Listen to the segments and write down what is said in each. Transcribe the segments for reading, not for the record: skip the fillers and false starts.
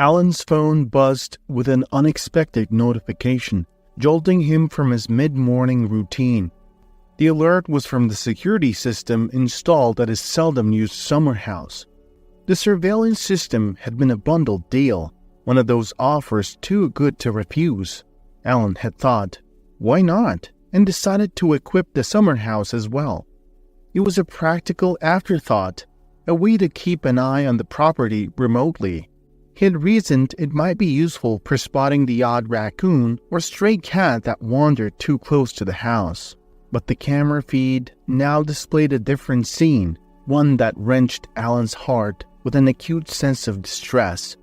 Alan's phone buzzed with an unexpected notification, jolting him from his mid-morning routine. The alert was from the security system installed at his seldom-used summer house. The surveillance system had been a bundled deal, one of those offers too good to refuse. Alan had thought, why not, and decided to equip the summer house as well. It was a practical afterthought, a way to keep an eye on the property remotely. He had reasoned it might be useful for spotting the odd raccoon or stray cat that wandered too close to the house. But the camera feed now displayed a different scene, one that wrenched Alan's heart with an acute sense of distress.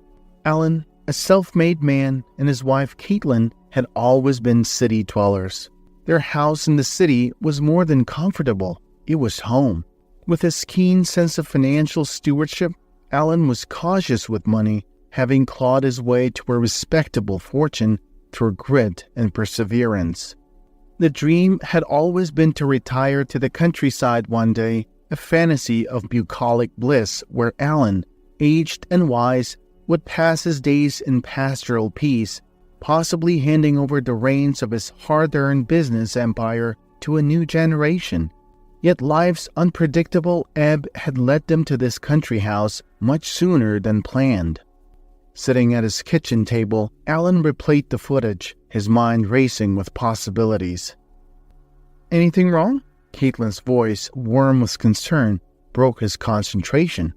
Alan, a self-made man, and his wife Caitlin had always been city dwellers. Their house in the city was more than comfortable, it was home. With his keen sense of financial stewardship, Alan was cautious with money, having clawed his way to a respectable fortune through grit and perseverance. The dream had always been to retire to the countryside one day, a fantasy of bucolic bliss where Alan, aged and wise, would pass his days in pastoral peace, possibly handing over the reins of his hard-earned business empire to a new generation. Yet life's unpredictable ebb had led them to this country house much sooner than planned. Sitting at his kitchen table, Alan replayed the footage, his mind racing with possibilities. "Anything wrong?" Caitlin's voice, warm with concern, broke his concentration.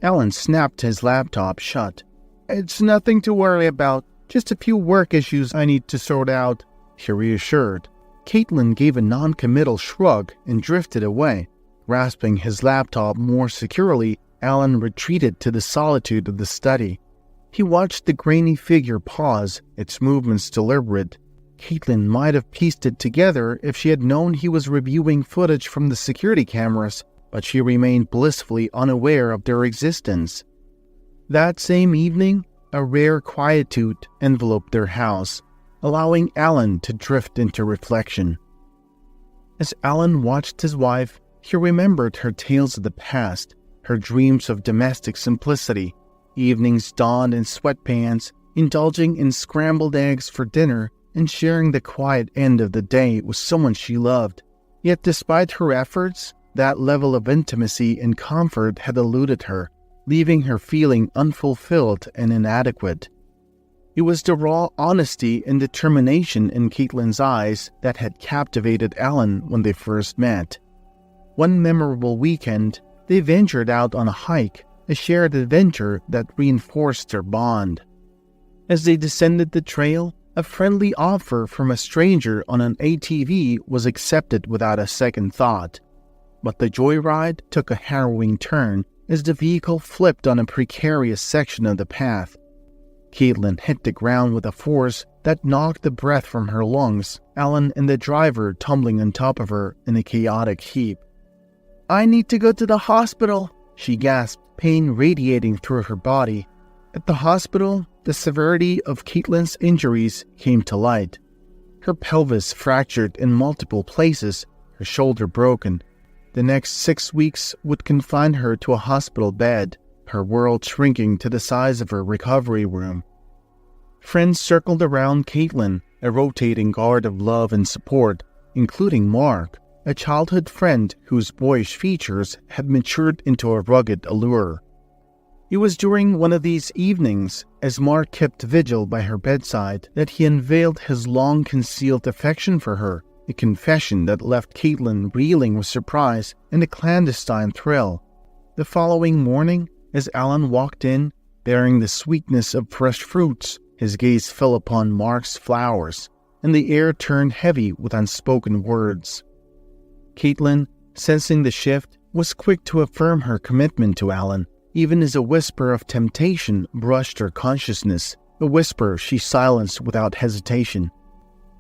Alan snapped his laptop shut. "It's nothing to worry about, just a few work issues I need to sort out," he reassured. Caitlin gave a non-committal shrug and drifted away. Grasping his laptop more securely, Alan retreated to the solitude of the study. He watched the grainy figure pause, its movements deliberate. Caitlin might have pieced it together if she had known he was reviewing footage from the security cameras, but she remained blissfully unaware of their existence. That same evening, a rare quietude enveloped their house, allowing Alan to drift into reflection. As Alan watched his wife, he remembered her tales of the past, her dreams of domestic simplicity, evenings donned in sweatpants, indulging in scrambled eggs for dinner, and sharing the quiet end of the day with someone she loved. Yet despite her efforts, that level of intimacy and comfort had eluded her, leaving her feeling unfulfilled and inadequate. It was the raw honesty and determination in Caitlin's eyes that had captivated Alan when they first met. One memorable weekend, they ventured out on a hike, a shared adventure that reinforced their bond. As they descended the trail, a friendly offer from a stranger on an ATV was accepted without a second thought. But the joyride took a harrowing turn as the vehicle flipped on a precarious section of the path. Caitlin hit the ground with a force that knocked the breath from her lungs, Alan and the driver tumbling on top of her in a chaotic heap. "I need to go to the hospital," she gasped, pain radiating through her body. At the hospital, the severity of Caitlin's injuries came to light. Her pelvis fractured in multiple places, her shoulder broken. The next 6 weeks would confine her to a hospital bed, her world shrinking to the size of her recovery room. Friends circled around Caitlin, a rotating guard of love and support, including Mark, a childhood friend whose boyish features had matured into a rugged allure. It was during one of these evenings, as Mark kept vigil by her bedside, that he unveiled his long-concealed affection for her, a confession that left Caitlin reeling with surprise and a clandestine thrill. The following morning, as Alan walked in, bearing the sweetness of fresh fruits, his gaze fell upon Mark's flowers, and the air turned heavy with unspoken words. Caitlin, sensing the shift, was quick to affirm her commitment to Alan, even as a whisper of temptation brushed her consciousness, a whisper she silenced without hesitation.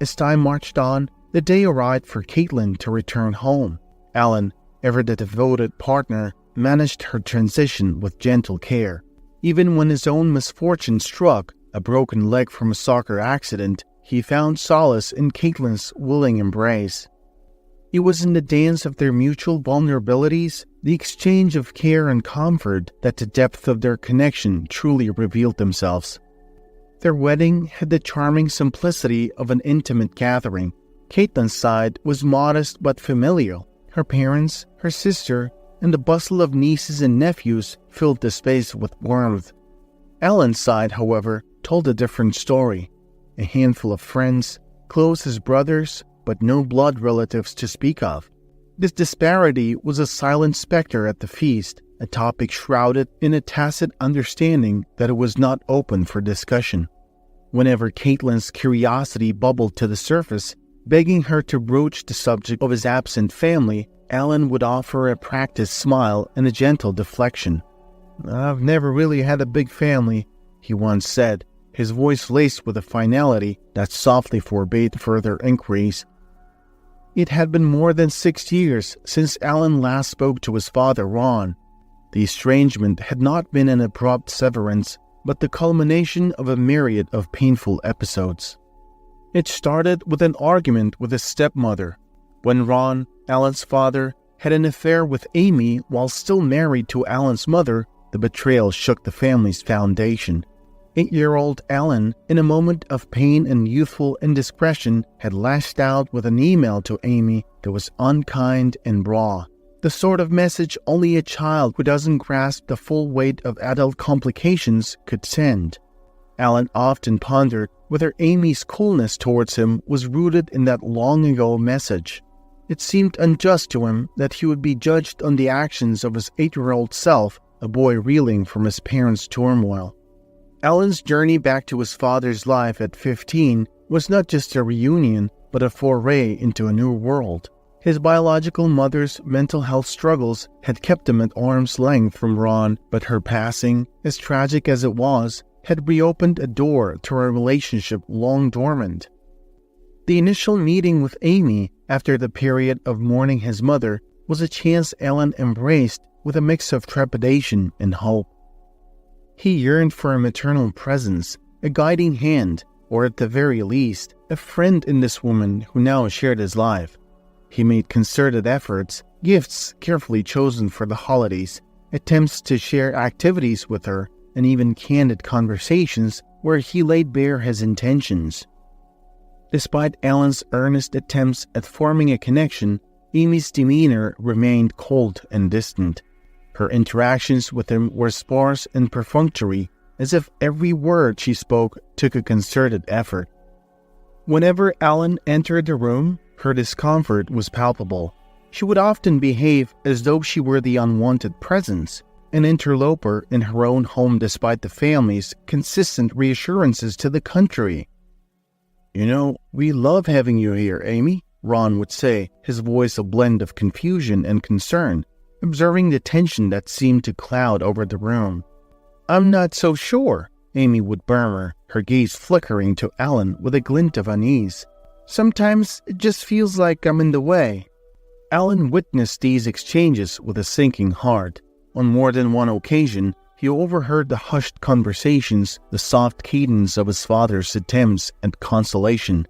As time marched on, the day arrived for Caitlin to return home. Alan, ever the devoted partner, managed her transition with gentle care. Even when his own misfortune struck, a broken leg from a soccer accident, he found solace in Caitlin's willing embrace. It was in the dance of their mutual vulnerabilities, the exchange of care and comfort, that the depth of their connection truly revealed themselves. Their wedding had the charming simplicity of an intimate gathering. Caitlin's side was modest but familial. Her parents, her sister, and the bustle of nieces and nephews filled the space with warmth. Alan's side, however, told a different story. A handful of friends, close as brothers, but no blood relatives to speak of. This disparity was a silent specter at the feast, a topic shrouded in a tacit understanding that it was not open for discussion. Whenever Caitlin's curiosity bubbled to the surface, begging her to broach the subject of his absent family, Alan would offer a practiced smile and a gentle deflection. "I've never really had a big family," he once said, his voice laced with a finality that softly forbade further inquiries. It had been more than 6 years since Alan last spoke to his father, Ron. The estrangement had not been an abrupt severance, but the culmination of a myriad of painful episodes. It started with an argument with his stepmother. When Ron, Alan's father, had an affair with Amy while still married to Alan's mother, the betrayal shook the family's foundation. 8-year-old Alan, in a moment of pain and youthful indiscretion, had lashed out with an email to Amy that was unkind and raw. The sort of message only a child who doesn't grasp the full weight of adult complications could send. Alan often pondered whether Amy's coolness towards him was rooted in that long-ago message. It seemed unjust to him that he would be judged on the actions of his 8-year-old self, a boy reeling from his parents' turmoil. Alan's journey back to his father's life at 15 was not just a reunion, but a foray into a new world. His biological mother's mental health struggles had kept him at arm's length from Ron, but her passing, as tragic as it was, had reopened a door to a relationship long dormant. The initial meeting with Amy, after the period of mourning his mother, was a chance Alan embraced with a mix of trepidation and hope. He yearned for a maternal presence, a guiding hand, or at the very least, a friend in this woman who now shared his life. He made concerted efforts, gifts carefully chosen for the holidays, attempts to share activities with her, and even candid conversations where he laid bare his intentions. Despite Alan's earnest attempts at forming a connection, Amy's demeanor remained cold and distant. Her interactions with him were sparse and perfunctory, as if every word she spoke took a concerted effort. Whenever Alan entered the room, her discomfort was palpable. She would often behave as though she were the unwanted presence, an interloper in her own home despite the family's consistent reassurances to the contrary. "You know, we love having you here, Amy," Ron would say, his voice a blend of confusion and concern, observing the tension that seemed to cloud over the room. "I'm not so sure," Amy would murmur, her gaze flickering to Alan with a glint of unease. "Sometimes it just feels like I'm in the way." Alan witnessed these exchanges with a sinking heart. On more than one occasion, he overheard the hushed conversations, the soft cadence of his father's attempts at consolation.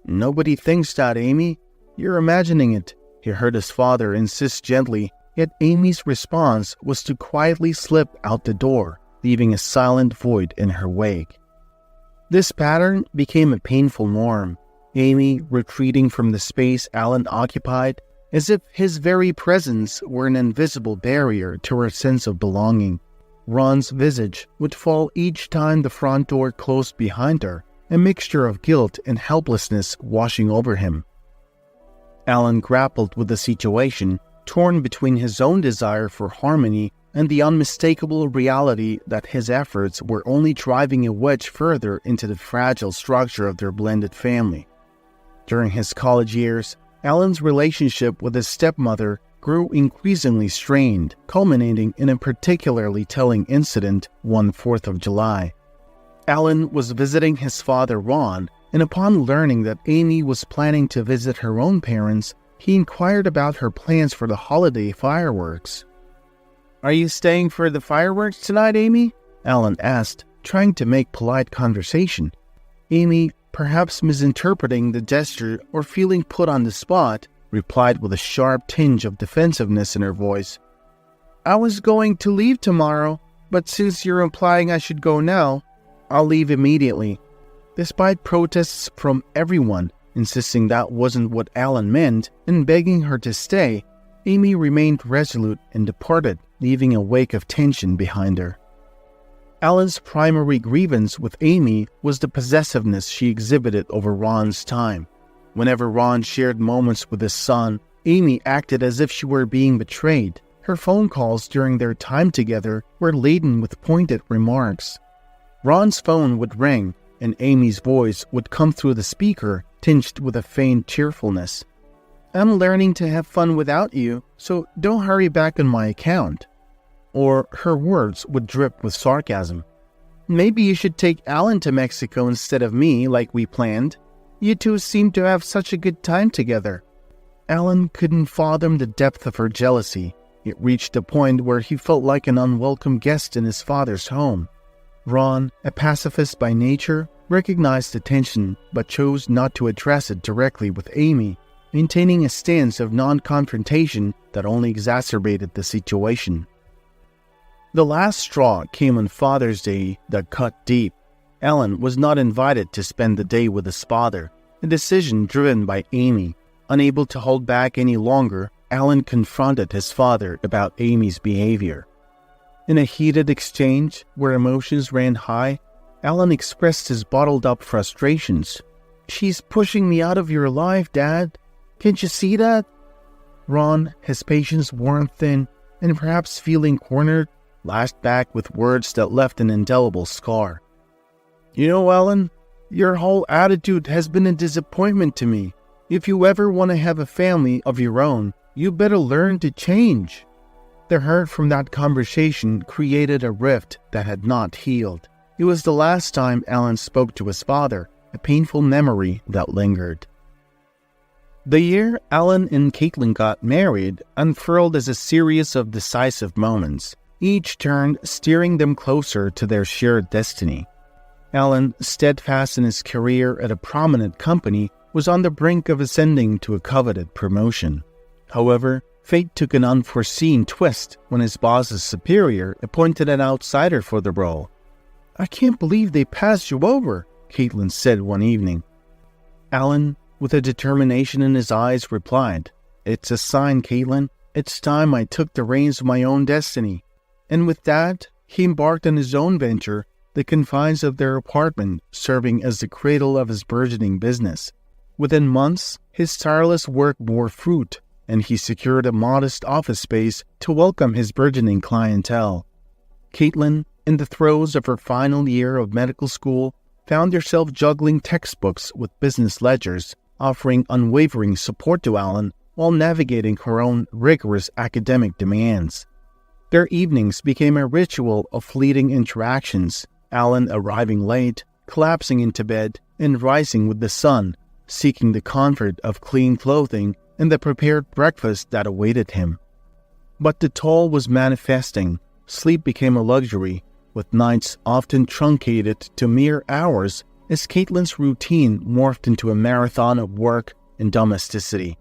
"Nobody thinks that, Amy. You're imagining it," he heard his father insist gently, yet Amy's response was to quietly slip out the door, leaving a silent void in her wake. This pattern became a painful norm, Amy retreating from the space Alan occupied, as if his very presence were an invisible barrier to her sense of belonging. Ron's visage would fall each time the front door closed behind her, a mixture of guilt and helplessness washing over him. Alan grappled with the situation, torn between his own desire for harmony and the unmistakable reality that his efforts were only driving a wedge further into the fragile structure of their blended family. During his college years, Alan's relationship with his stepmother grew increasingly strained, culminating in a particularly telling incident one 4th of July. Alan was visiting his father Ron, and upon learning that Amy was planning to visit her own parents, he inquired about her plans for the holiday fireworks. "Are you staying for the fireworks tonight, Amy?" Alan asked, trying to make polite conversation. Amy, perhaps misinterpreting the gesture or feeling put on the spot, replied with a sharp tinge of defensiveness in her voice. I was going to leave tomorrow, but since you're implying I should go now, I'll leave immediately. Despite protests from everyone, insisting that wasn't what Alan meant and begging her to stay, Amy remained resolute and departed, leaving a wake of tension behind her. Alan's primary grievance with Amy was the possessiveness she exhibited over Ron's time. Whenever Ron shared moments with his son, Amy acted as if she were being betrayed. Her phone calls during their time together were laden with pointed remarks. Ron's phone would ring, and Amy's voice would come through the speaker, tinged with a faint cheerfulness. I'm learning to have fun without you, so don't hurry back on my account. Or her words would drip with sarcasm. Maybe you should take Alan to Mexico instead of me, like we planned. You two seem to have such a good time together. Alan couldn't fathom the depth of her jealousy. It reached a point where he felt like an unwelcome guest in his father's home. Ron, a pacifist by nature, recognized the tension but chose not to address it directly with Amy, maintaining a stance of non-confrontation that only exacerbated the situation. The last straw came on Father's Day that cut deep. Alan was not invited to spend the day with his father, a decision driven by Amy. Unable to hold back any longer, Alan confronted his father about Amy's behavior. In a heated exchange where emotions ran high, Alan expressed his bottled-up frustrations. She's pushing me out of your life, Dad. Can't you see that? Ron, his patience worn thin and perhaps feeling cornered, lashed back with words that left an indelible scar. You know, Alan, your whole attitude has been a disappointment to me. If you ever want to have a family of your own, you better learn to change. The hurt from that conversation created a rift that had not healed. It was the last time Alan spoke to his father, a painful memory that lingered. The year Alan and Caitlin got married unfurled as a series of decisive moments, each turn steering them closer to their shared destiny. Alan, steadfast in his career at a prominent company, was on the brink of ascending to a coveted promotion. However, fate took an unforeseen twist when his boss's superior appointed an outsider for the role. I can't believe they passed you over, Caitlin said one evening. Alan, with a determination in his eyes, replied, It's a sign, Caitlin. It's time I took the reins of my own destiny. And with that, he embarked on his own venture, the confines of their apartment serving as the cradle of his burgeoning business. Within months, his tireless work bore fruit, and he secured a modest office space to welcome his burgeoning clientele. Caitlin, in the throes of her final year of medical school, found herself juggling textbooks with business ledgers, offering unwavering support to Alan while navigating her own rigorous academic demands. Their evenings became a ritual of fleeting interactions, Alan arriving late, collapsing into bed, and rising with the sun, seeking the comfort of clean clothing and the prepared breakfast that awaited him. But the toll was manifesting. Sleep became a luxury, with nights often truncated to mere hours as Caitlin's routine morphed into a marathon of work and domesticity.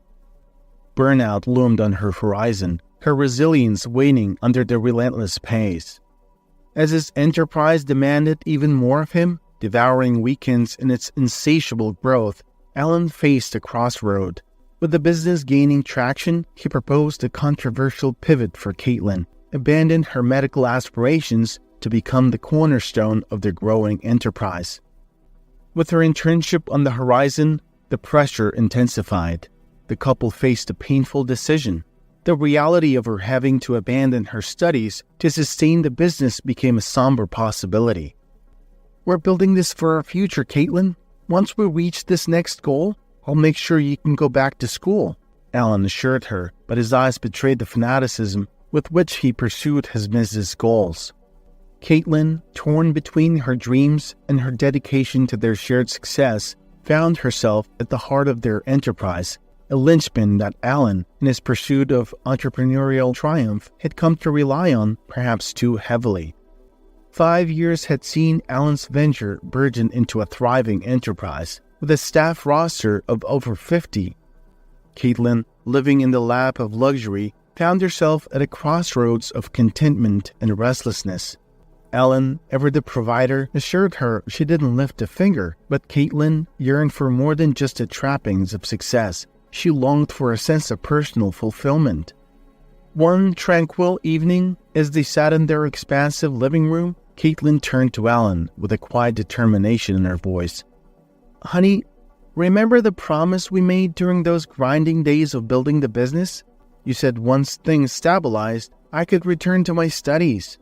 Burnout loomed on her horizon, her resilience waning under the relentless pace. As his enterprise demanded even more of him, devouring weekends in its insatiable growth, Alan faced a crossroad. With the business gaining traction, he proposed a controversial pivot for Caitlin, abandon her medical aspirations to become the cornerstone of their growing enterprise. With her internship on the horizon, the pressure intensified. The couple faced a painful decision. The reality of her having to abandon her studies to sustain the business became a somber possibility. We're building this for our future, Caitlin. Once we reach this next goal, I'll make sure you can go back to school, Alan assured her, but his eyes betrayed the fanaticism with which he pursued his business goals. Caitlin, torn between her dreams and her dedication to their shared success, found herself at the heart of their enterprise, a linchpin that Alan, in his pursuit of entrepreneurial triumph, had come to rely on perhaps too heavily. 5 years had seen Alan's venture burgeon into a thriving enterprise, with a staff roster of over 50. Caitlin, living in the lap of luxury, found herself at a crossroads of contentment and restlessness. Ellen, ever the provider, assured her she didn't lift a finger, but Caitlin yearned for more than just the trappings of success. She longed for a sense of personal fulfillment. One tranquil evening, as they sat in their expansive living room, Caitlin turned to Ellen with a quiet determination in her voice. "Honey, remember the promise we made during those grinding days of building the business? You said once things stabilized, I could return to my studies."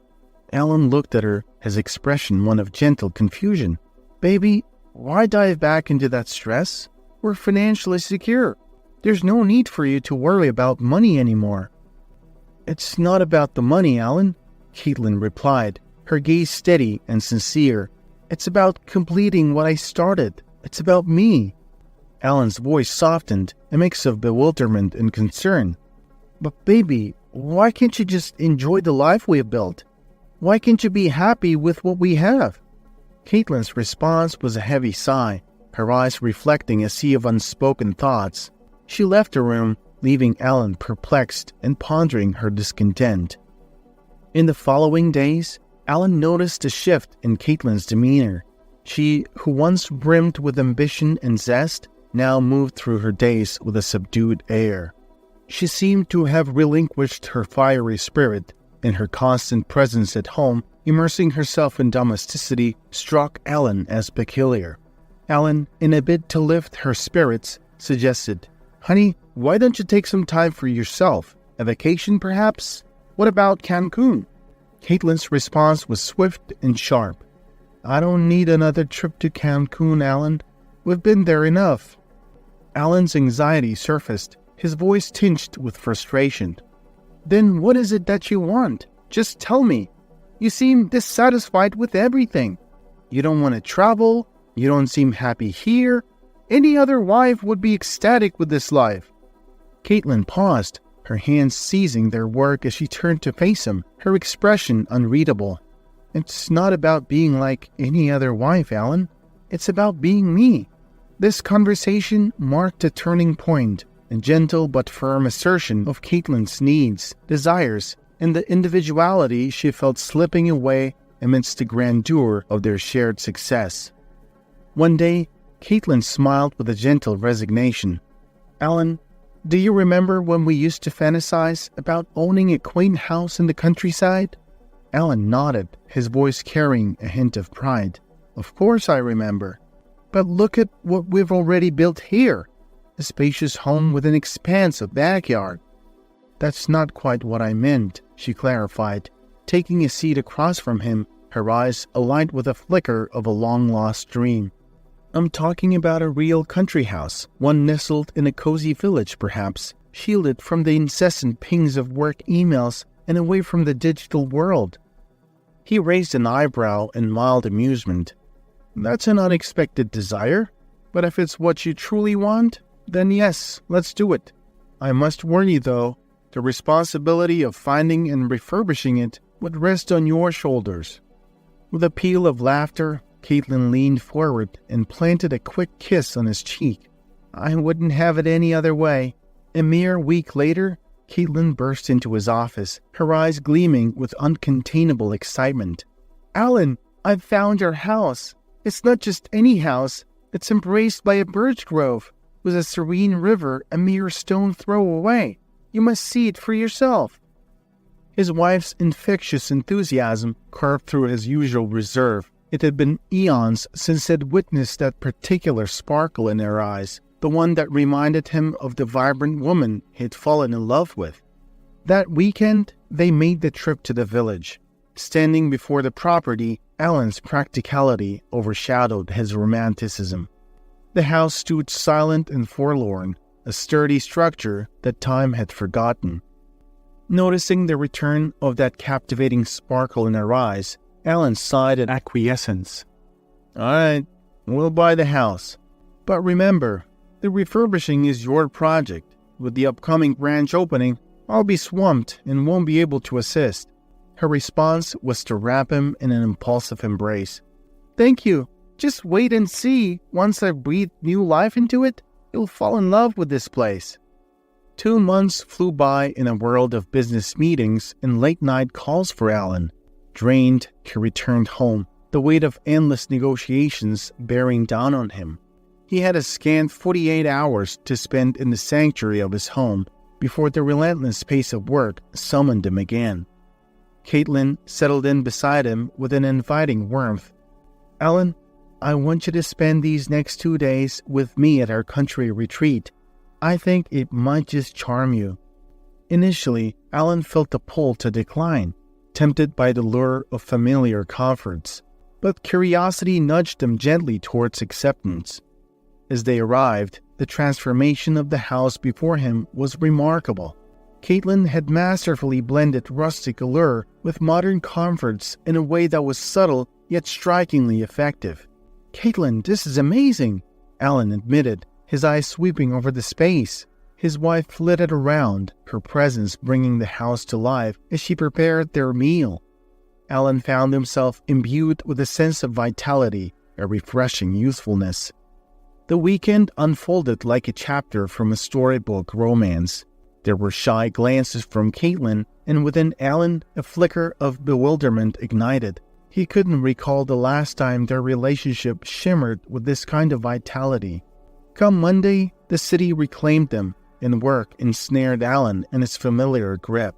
Ellen looked at her, his expression one of gentle confusion. "Baby, why dive back into that stress? We're financially secure. There's no need for you to worry about money anymore." "It's not about the money, Ellen," Caitlin replied, her gaze steady and sincere. "It's about completing what I started. It's about me." Ellen's voice softened, a mix of bewilderment and concern. "But baby, why can't you just enjoy the life we have built? Why can't you be happy with what we have?" Caitlin's response was a heavy sigh, her eyes reflecting a sea of unspoken thoughts. She left the room, leaving Ellen perplexed and pondering her discontent. In the following days, Ellen noticed a shift in Caitlin's demeanor. She, who once brimmed with ambition and zest, now moved through her days with a subdued air. She seemed to have relinquished her fiery spirit, and her constant presence at home, immersing herself in domesticity, struck Ellen as peculiar. Ellen, in a bid to lift her spirits, suggested, "Honey, why don't you take some time for yourself? A vacation, perhaps? What about Cancun?" Caitlin's response was swift and sharp. "I don't need another trip to Cancun, Ellen. We've been there enough." Alan's anxiety surfaced, his voice tinged with frustration. "Then what is it that you want? Just tell me. You seem dissatisfied with everything. You don't want to travel. You don't seem happy here. Any other wife would be ecstatic with this life." Caitlin paused, her hands seizing their work as she turned to face him, her expression unreadable. "It's not about being like any other wife, Alan. It's about being me." This conversation marked a turning point, a gentle but firm assertion of Caitlin's needs, desires, and the individuality she felt slipping away amidst the grandeur of their shared success. One day, Caitlin smiled with a gentle resignation. "Alan, do you remember when we used to fantasize about owning a quaint house in the countryside?" Alan nodded, his voice carrying a hint of pride. "Of course I remember. But look at what we've already built here. A spacious home with an expansive backyard." "That's not quite what I meant," she clarified, taking a seat across from him, her eyes alight with a flicker of a long-lost dream. "I'm talking about a real country house, one nestled in a cozy village perhaps, shielded from the incessant pings of work emails and away from the digital world." He raised an eyebrow in mild amusement. "That's an unexpected desire, but if it's what you truly want, then yes, let's do it. I must warn you though, the responsibility of finding and refurbishing it would rest on your shoulders." With a peal of laughter, Caitlin leaned forward and planted a quick kiss on his cheek. "I wouldn't have it any other way." A mere week later, Caitlin burst into his office, her eyes gleaming with uncontainable excitement. "Alan, I've found your house. It's not just any house. It's embraced by a birch grove, with a serene river a mere stone throw away. You must see it for yourself." His wife's infectious enthusiasm carved through his usual reserve. It had been eons since he had witnessed that particular sparkle in her eyes, the one that reminded him of the vibrant woman he had fallen in love with. That weekend, they made the trip to the village. Standing before the property, Alan's practicality overshadowed his romanticism. The house stood silent and forlorn, a sturdy structure that time had forgotten. Noticing the return of that captivating sparkle in her eyes, Alan sighed in acquiescence. "All right, we'll buy the house. But remember, the refurbishing is your project. With the upcoming branch opening, I'll be swamped and won't be able to assist." Her response was to wrap him in an impulsive embrace. "Thank you. Just wait and see. Once I breathe new life into it, you'll fall in love with this place." 2 months flew by in a world of business meetings and late-night calls for Alan. Drained, he returned home, the weight of endless negotiations bearing down on him. He had a scant 48 hours to spend in the sanctuary of his home before the relentless pace of work summoned him again. Caitlin settled in beside him with an inviting warmth. "Alan, I want you to spend these next 2 days with me at our country retreat. I think it might just charm you." Initially, Alan felt a pull to decline, tempted by the lure of familiar comforts, but curiosity nudged him gently towards acceptance. As they arrived, the transformation of the house before him was remarkable. Caitlin had masterfully blended rustic allure with modern comforts in a way that was subtle yet strikingly effective. "Caitlin, this is amazing," Alan admitted, his eyes sweeping over the space. His wife flitted around, her presence bringing the house to life as she prepared their meal. Alan found himself imbued with a sense of vitality, a refreshing youthfulness. The weekend unfolded like a chapter from a storybook romance. There were shy glances from Caitlin, and within Alan a flicker of bewilderment ignited. He couldn't recall the last time their relationship shimmered with this kind of vitality. Come Monday, the city reclaimed them, and work ensnared Alan in its familiar grip.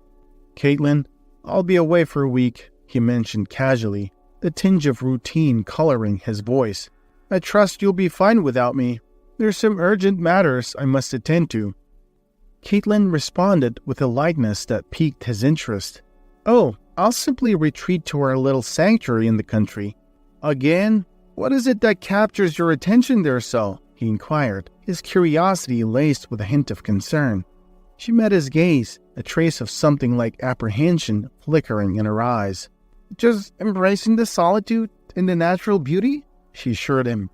"Caitlin, I'll be away for a week," he mentioned casually, the tinge of routine coloring his voice. "I trust you'll be fine without me. There's some urgent matters I must attend to." Caitlin responded with a lightness that piqued his interest. "Oh, I'll simply retreat to our little sanctuary in the country." "Again? What is it that captures your attention there so?" he inquired, his curiosity laced with a hint of concern. She met his gaze, a trace of something like apprehension flickering in her eyes. "Just embracing the solitude and the natural beauty," she assured him.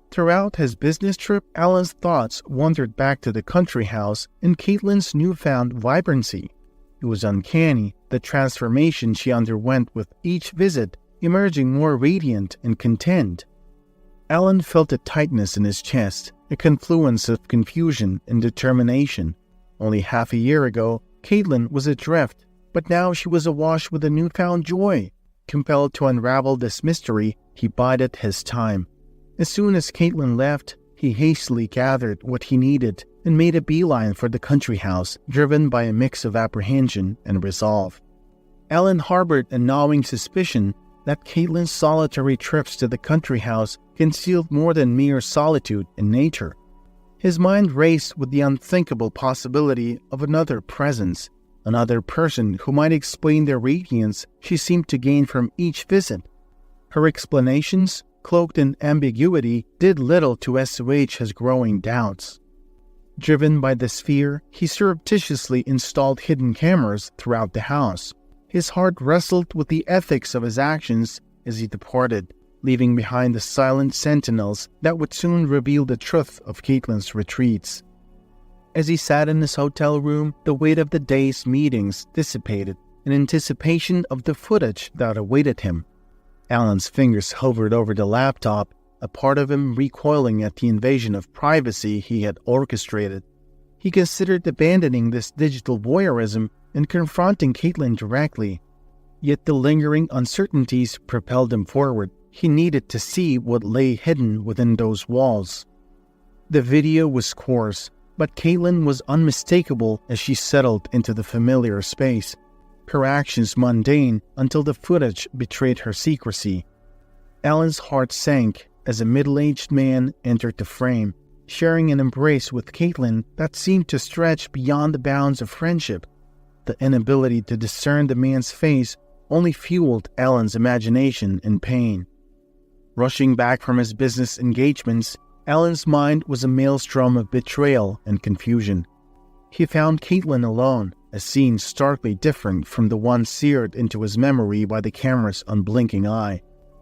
Throughout his business trip, Alan's thoughts wandered back to the country house and Caitlin's newfound vibrancy. It was uncanny, the transformation she underwent with each visit, emerging more radiant and content. Alan felt a tightness in his chest, a confluence of confusion and determination. Only half a year ago, Caitlin was adrift, but now she was awash with a newfound joy. Compelled to unravel this mystery, he bided his time. As soon as Caitlin left, he hastily gathered what he needed and made a beeline for the country house, driven by a mix of apprehension and resolve. Alan harbored a gnawing suspicion that Caitlin's solitary trips to the country house concealed more than mere solitude in nature. His mind raced with the unthinkable possibility of another presence, another person who might explain the radiance she seemed to gain from each visit. Her explanations, cloaked in ambiguity, did little to assuage his growing doubts. Driven by this fear, he surreptitiously installed hidden cameras throughout the house. His heart wrestled with the ethics of his actions as he departed, leaving behind the silent sentinels that would soon reveal the truth of Caitlin's retreats. As he sat in his hotel room, the weight of the day's meetings dissipated in anticipation of the footage that awaited him. Alan's fingers hovered over the laptop, a part of him recoiling at the invasion of privacy he had orchestrated. He considered abandoning this digital voyeurism and confronting Caitlin directly. Yet the lingering uncertainties propelled him forward. He needed to see what lay hidden within those walls. The video was coarse, but Caitlin was unmistakable as she settled into the familiar space. Her actions mundane until the footage betrayed her secrecy. Alan's heart sank as a middle-aged man entered the frame, sharing an embrace with Caitlin that seemed to stretch beyond the bounds of friendship. The inability to discern the man's face only fueled Alan's imagination and pain. Rushing back from his business engagements, Alan's mind was a maelstrom of betrayal and confusion. He found Caitlin alone, a scene starkly different from the one seared into his memory by the camera's unblinking eye.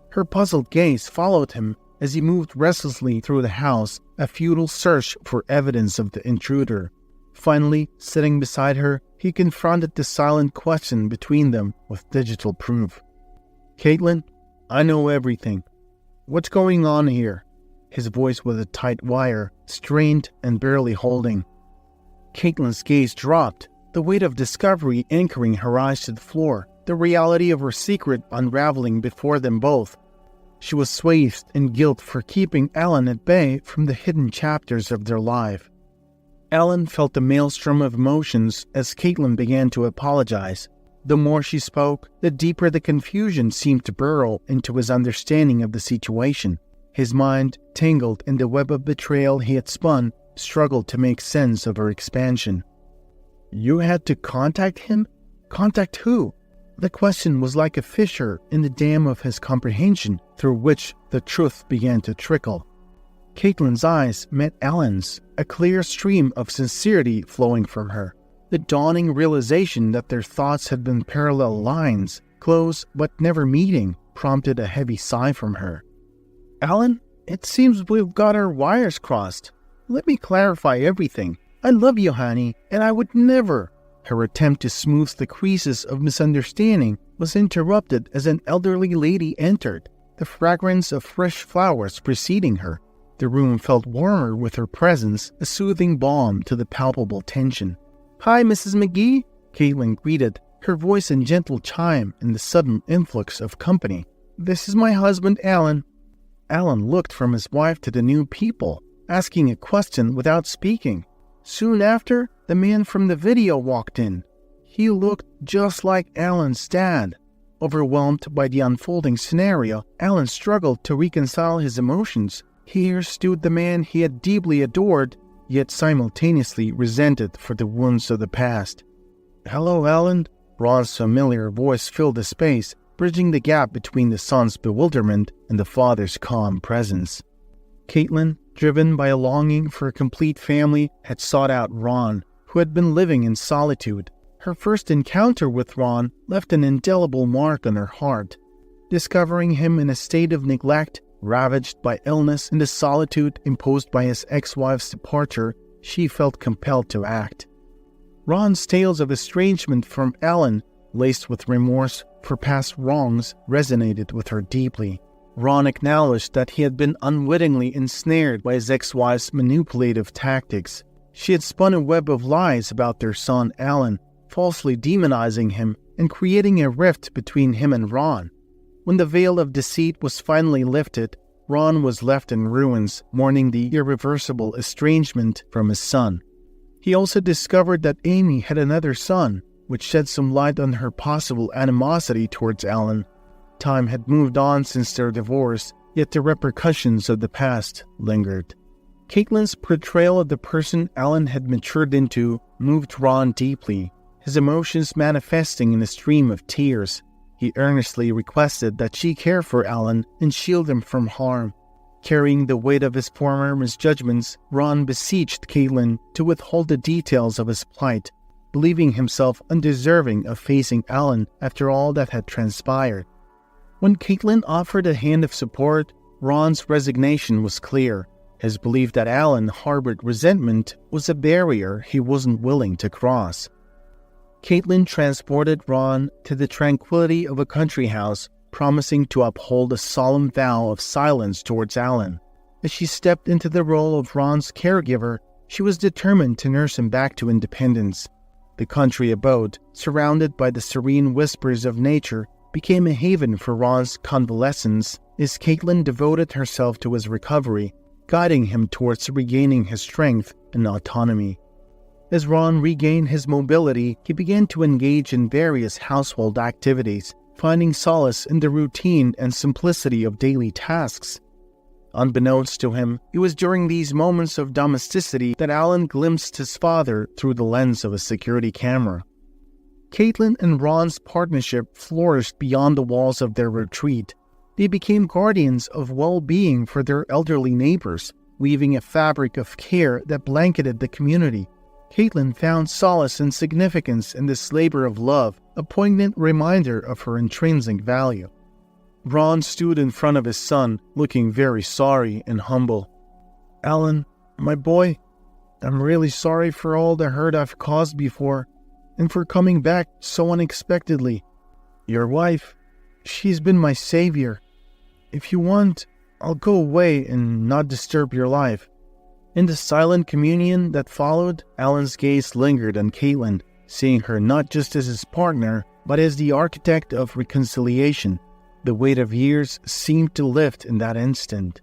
Her puzzled gaze followed him as he moved restlessly through the house, a futile search for evidence of the intruder. Finally, sitting beside her, he confronted the silent question between them with digital proof. "Caitlin, I know everything. What's going on here?" His voice was a tight wire, strained and barely holding. Caitlin's gaze dropped, the weight of discovery anchoring her eyes to the floor, the reality of her secret unraveling before them both. She was swathed in guilt for keeping Alan at bay from the hidden chapters of their life. Alan felt the maelstrom of emotions as Caitlin began to apologize. The more she spoke, the deeper the confusion seemed to burrow into his understanding of the situation. His mind, tangled in the web of betrayal he had spun, struggled to make sense of her expansion. You had to contact him? Contact who? The question was like a fissure in the dam of his comprehension, through which the truth began to trickle. Caitlin's eyes met Alan's, a clear stream of sincerity flowing from her. The dawning realization that their thoughts had been parallel lines, close but never meeting, prompted a heavy sigh from her. Alan, it seems we've got our wires crossed. Let me clarify everything. I love you, honey, and I would never... Her attempt to smooth the creases of misunderstanding was interrupted as an elderly lady entered, the fragrance of fresh flowers preceding her. The room felt warmer with her presence, a soothing balm to the palpable tension. Hi, Mrs. McGee, Caitlin greeted, her voice in gentle chime in the sudden influx of company. This is my husband, Alan. Alan looked from his wife to the new people, asking a question without speaking. Soon after, the man from the video walked in. He looked just like Alan's dad. Overwhelmed by the unfolding scenario, Alan struggled to reconcile his emotions. Here stood the man he had deeply adored, yet simultaneously resented for the wounds of the past. Hello, Alan. Ron's familiar voice filled the space, bridging the gap between the son's bewilderment and the father's calm presence. Caitlin, driven by a longing for a complete family, had sought out Ron, who had been living in solitude. Her first encounter with Ron left an indelible mark on her heart. Discovering him in a state of neglect, ravaged by illness and the solitude imposed by his ex-wife's departure, she felt compelled to act. Ron's tales of estrangement from Alan, laced with remorse for past wrongs, resonated with her deeply. Ron acknowledged that he had been unwittingly ensnared by his ex-wife's manipulative tactics. She had spun a web of lies about their son Alan, falsely demonizing him and creating a rift between him and Ron. When the veil of deceit was finally lifted, Ron was left in ruins, mourning the irreversible estrangement from his son. He also discovered that Amy had another son, which shed some light on her possible animosity towards Alan. Time had moved on since their divorce, yet the repercussions of the past lingered. Caitlin's portrayal of the person Alan had matured into moved Ron deeply, his emotions manifesting in a stream of tears. He earnestly requested that she care for Alan and shield him from harm. Carrying the weight of his former misjudgments, Ron beseeched Caitlin to withhold the details of his plight, believing himself undeserving of facing Alan after all that had transpired. When Caitlin offered a hand of support, Ron's resignation was clear. His belief that Alan harbored resentment was a barrier he wasn't willing to cross. Caitlin transported Ron to the tranquility of a country house, promising to uphold a solemn vow of silence towards Alan. As she stepped into the role of Ron's caregiver, she was determined to nurse him back to independence. The country abode, surrounded by the serene whispers of nature, became a haven for Ron's convalescence as Caitlin devoted herself to his recovery, guiding him towards regaining his strength and autonomy. As Ron regained his mobility, he began to engage in various household activities, finding solace in the routine and simplicity of daily tasks. Unbeknownst to him, it was during these moments of domesticity that Alan glimpsed his father through the lens of a security camera. Caitlin and Ron's partnership flourished beyond the walls of their retreat. They became guardians of well-being for their elderly neighbors, weaving a fabric of care that blanketed the community. Caitlin found solace and significance in this labor of love, a poignant reminder of her intrinsic value. Ron stood in front of his son, looking very sorry and humble. Alan, my boy, I'm really sorry for all the hurt I've caused before, and for coming back so unexpectedly. Your wife, she's been my savior. If you want, I'll go away and not disturb your life. In the silent communion that followed, Alan's gaze lingered on Caitlin, seeing her not just as his partner, but as the architect of reconciliation. The weight of years seemed to lift in that instant.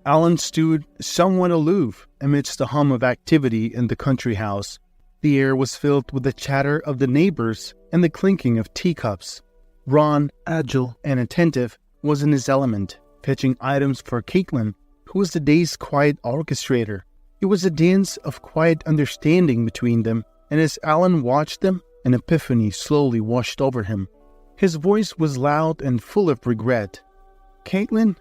Alan stood somewhat aloof amidst the hum of activity in the country house. The air was filled with the chatter of the neighbors and the clinking of teacups. Ron, agile and attentive, was in his element, pitching items for Caitlin, who was the day's quiet orchestrator. It was a dance of quiet understanding between them, and as Alan watched them, an epiphany slowly washed over him. His voice was loud and full of regret. "Caitlin,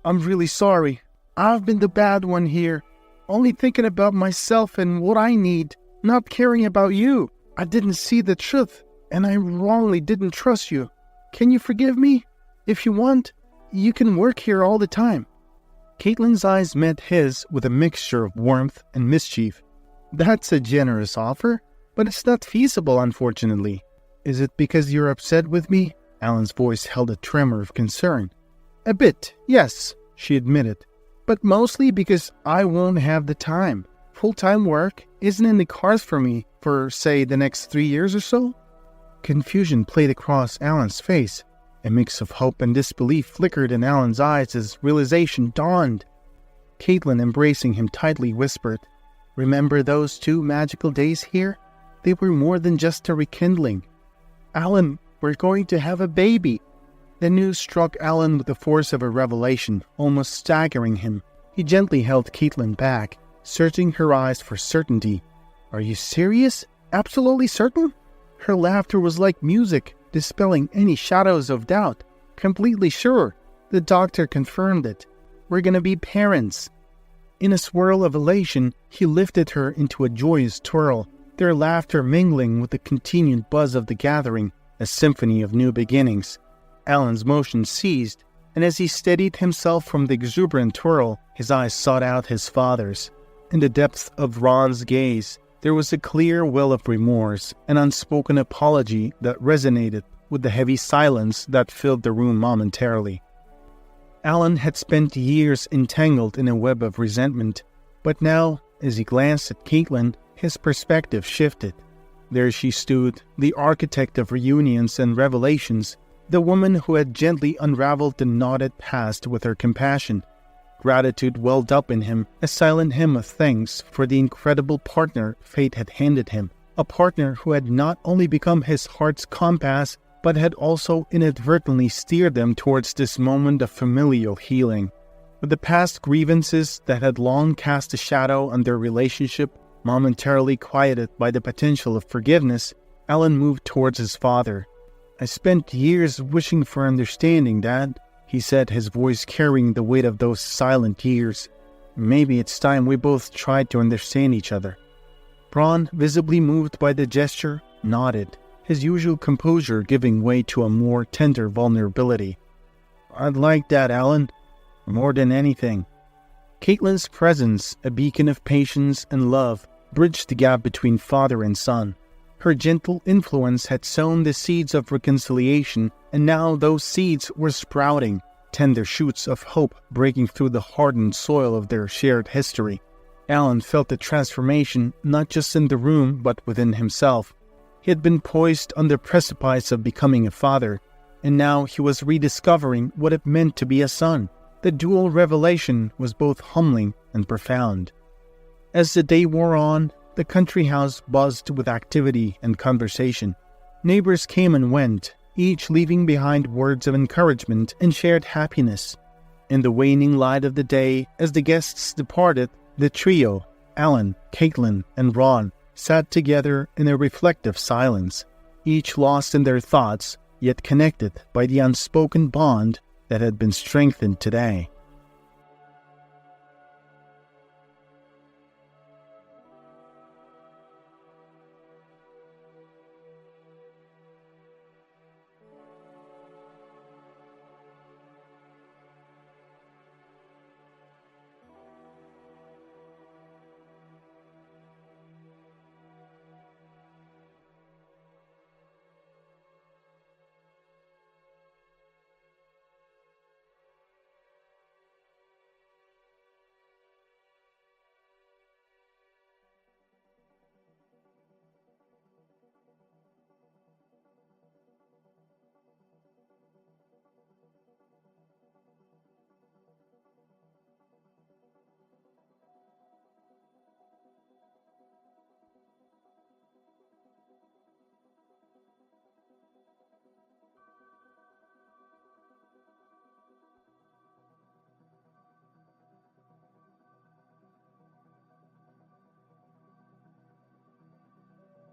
I'm really sorry. I've been the bad one here, only thinking about myself and what I need, not caring about you. I didn't see the truth, and I wrongly didn't trust you. Can you forgive me? If you want, you can work here all the time." Caitlin's eyes met his with a mixture of warmth and mischief. "That's a generous offer, but it's not feasible, unfortunately." "Is it because you're upset with me?" Alan's voice held a tremor of concern. "A bit, yes," she admitted. "But mostly because I won't have the time. Full-time work isn't in the cards for me for, say, the next 3 years or so." Confusion played across Alan's face. A mix of hope and disbelief flickered in Alan's eyes as realization dawned. Caitlin, embracing him tightly, whispered, "Remember those 2 magical days here? They were more than just a rekindling. Alan, we're going to have a baby." The news struck Alan with the force of a revelation, almost staggering him. He gently held Caitlin back, searching her eyes for certainty. "Are you serious? Absolutely certain?" Her laughter was like music, dispelling any shadows of doubt. "Completely sure. The doctor confirmed it. We're gonna be parents." In a swirl of elation, he lifted her into a joyous twirl, their laughter mingling with the continued buzz of the gathering, a symphony of new beginnings. Alan's motion ceased, and as he steadied himself from the exuberant twirl, his eyes sought out his father's. In the depths of Ron's gaze, there was a clear well of remorse, an unspoken apology that resonated with the heavy silence that filled the room momentarily. Alan had spent years entangled in a web of resentment, but now, as he glanced at Caitlin, his perspective shifted. There she stood, the architect of reunions and revelations, the woman who had gently unraveled the knotted past with her compassion. Gratitude welled up in him, a silent hymn of thanks for the incredible partner fate had handed him, a partner who had not only become his heart's compass, but had also inadvertently steered them towards this moment of familial healing. With the past grievances that had long cast a shadow on their relationship momentarily quieted by the potential of forgiveness, Alan moved towards his father. "I spent years wishing for understanding, Dad," he said, his voice carrying the weight of those silent years. "Maybe it's time we both tried to understand each other." Ron, visibly moved by the gesture, nodded, his usual composure giving way to a more tender vulnerability. "I'd like that, Alan, more than anything." Caitlin's presence, a beacon of patience and love, bridged the gap between father and son. Her gentle influence had sown the seeds of reconciliation, and now those seeds were sprouting, tender shoots of hope breaking through the hardened soil of their shared history. Alan felt the transformation not just in the room but within himself. He had been poised on the precipice of becoming a father, and now he was rediscovering what it meant to be a son. The dual revelation was both humbling and profound. As the day wore on, the country house buzzed with activity and conversation. Neighbors came and went, each leaving behind words of encouragement and shared happiness. In the waning light of the day, as the guests departed, the trio, Alan, Caitlin, and Ron, sat together in a reflective silence, each lost in their thoughts, yet connected by the unspoken bond that had been strengthened today.